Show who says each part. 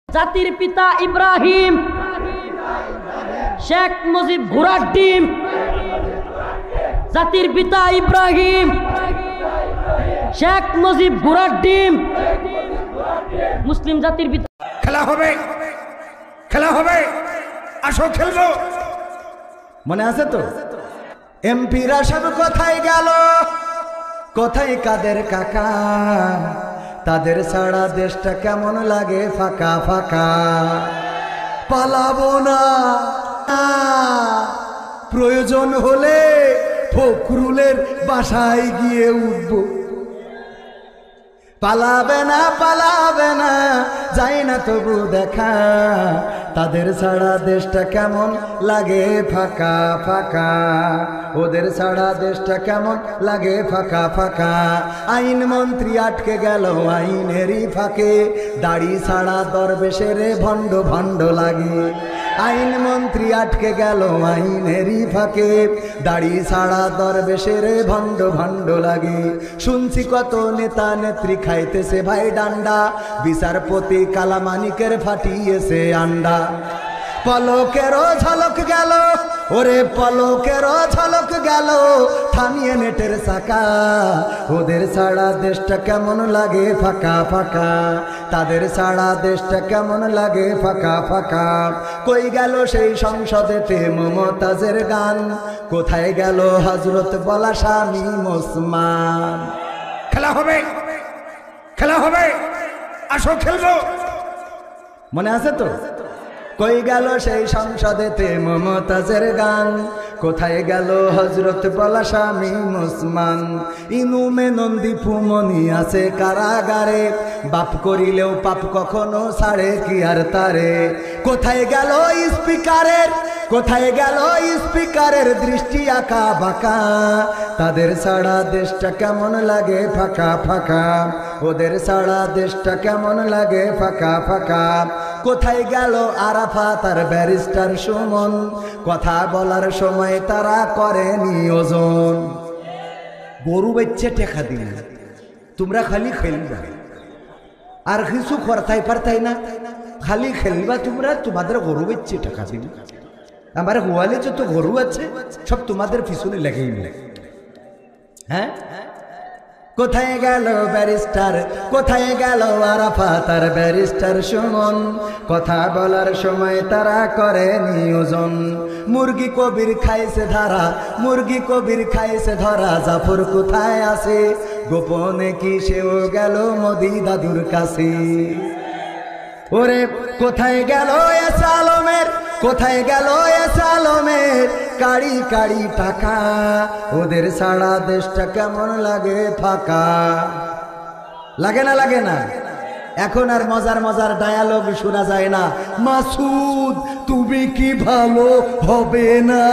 Speaker 1: জাতির পিতা ইব্রাহিম, শেখ মুজিব ঘোড়ার ডিম। জাতির পিতা ইব্রাহিম, শেখ মুজিব ঘোড়ার ডিম। মুসলিম জাতির পিতা।
Speaker 2: খেলা হবে, খেলা হবে, আসো খেলবো। মনে আছে তো? এমপিরা সব কোথায় গেল? কোথায় কাদের কাকা? তাদের ছাড়া দেশটা কেমন লাগে ফাঁকা ফাঁকা। পালাবো না, প্রয়োজন হলে ফখরুলের বাসায় গিয়ে উঠবো। পালাবে না, পালাবে না, যাই না তবু দেখা। তাদের ছাড়া দেশটা কেমন লাগে ফাঁকা ফাঁকা। ওদের ছাড়া দেশটা কেমন লাগে ফাঁকা ফাঁকা। আইন মন্ত্রী আটকে গেল আইনেরই ফাঁকে। দাড়ি ছাড়া দরবেশের ভণ্ড ভণ্ড লাগে। আইন মন্ত্রী আটকে গেল আইনেরই ফাঁকে। দাড়ি ছাড়া দরবেশের ভণ্ড ভণ্ড লাগে। শুনছি কত নেতা নেত্রী খাইতেছে ভাই ডান্ডা। বিচারপতি কালামানিকের ফাটিয়েছে আন্ডা। পলকেরও ঝলক গেল, ওরে পলকেরও ঝলক গেল, থামিয়ে নেটের চাকা। ওদের ছাড়া দেশটা কেমন লাগে ফাঁকা ফাঁকা। তাদের ছাড়া দেশটা কেমন লাগে ফাঁকা ফাঁকা। কই গেল সেই সংসদেতে মমতাজের গান? কোথায় গেল হযরত বলা স্বামী ওসমান? খেলা হবে, খেলা হবে, আসো খেলবো। মনে আছে তো? কই গেল সেই সংসদেতে মমতাজের গান? কোথায় গেল হযরত বলা স্বামী ওসমান? ইনুমে নন্দী ফুমনি আছে কারাগারে। বাপ করিলেও পাপ কখনো ছাড়ে কি আর তারে? কোথায় গেল স্পিকারের, কোথায় গেল স্পিকারের দৃষ্টি আঁকা বাঁকা? তাদের ছাড়া দেশটা কেমন লাগে ফাঁকা ফাঁকা। ওদের ছাড়া দেশটা কেমন লাগে ফাঁকা ফাঁকা। কোথায় গেল আরাফাত আর ব্যারিস্টার সুমন? কথা বলার সময় তারা করেনি ওজন। গরু বাচ্চা টেকা দিল, তোমরা খালি খেলবা আর কিছু করতাই পারতাই না। খালি খেলবা তোমরা, তোমাদের গরু বাচ্চা টাকা দিল। আমার গোয়ালে যত গরু আছে সব তোমাদের পিছনে লেগেই নেই। হ্যাঁ, কোথায় গেল ব্যারিস্টার, কোথায় গেল আরাফাত আর ব্যারিস্টার সুমন? কথা বলার সময় তারা করে নিয়োজন। মুরগি কবির খাইছে ধরা, মুরগি কবির খাইছে ধরা। জাফর কোথায় আছে? গোপনে কি সেও গেল মোদি দাদুর কাছে? ওরে কোথায় গেল এস আলমের, কোথায় গেল এস আলমের কাড়ি কাড়ি টাকা? ওদের ছাড়া দেশটা কেমন লাগে ফাঁকা। লাগে না, লাগে না? এখন আর মজার মজার ডায়ালগ শোনা যায় না। মাসুদ তুমি কি ভালো হবে না?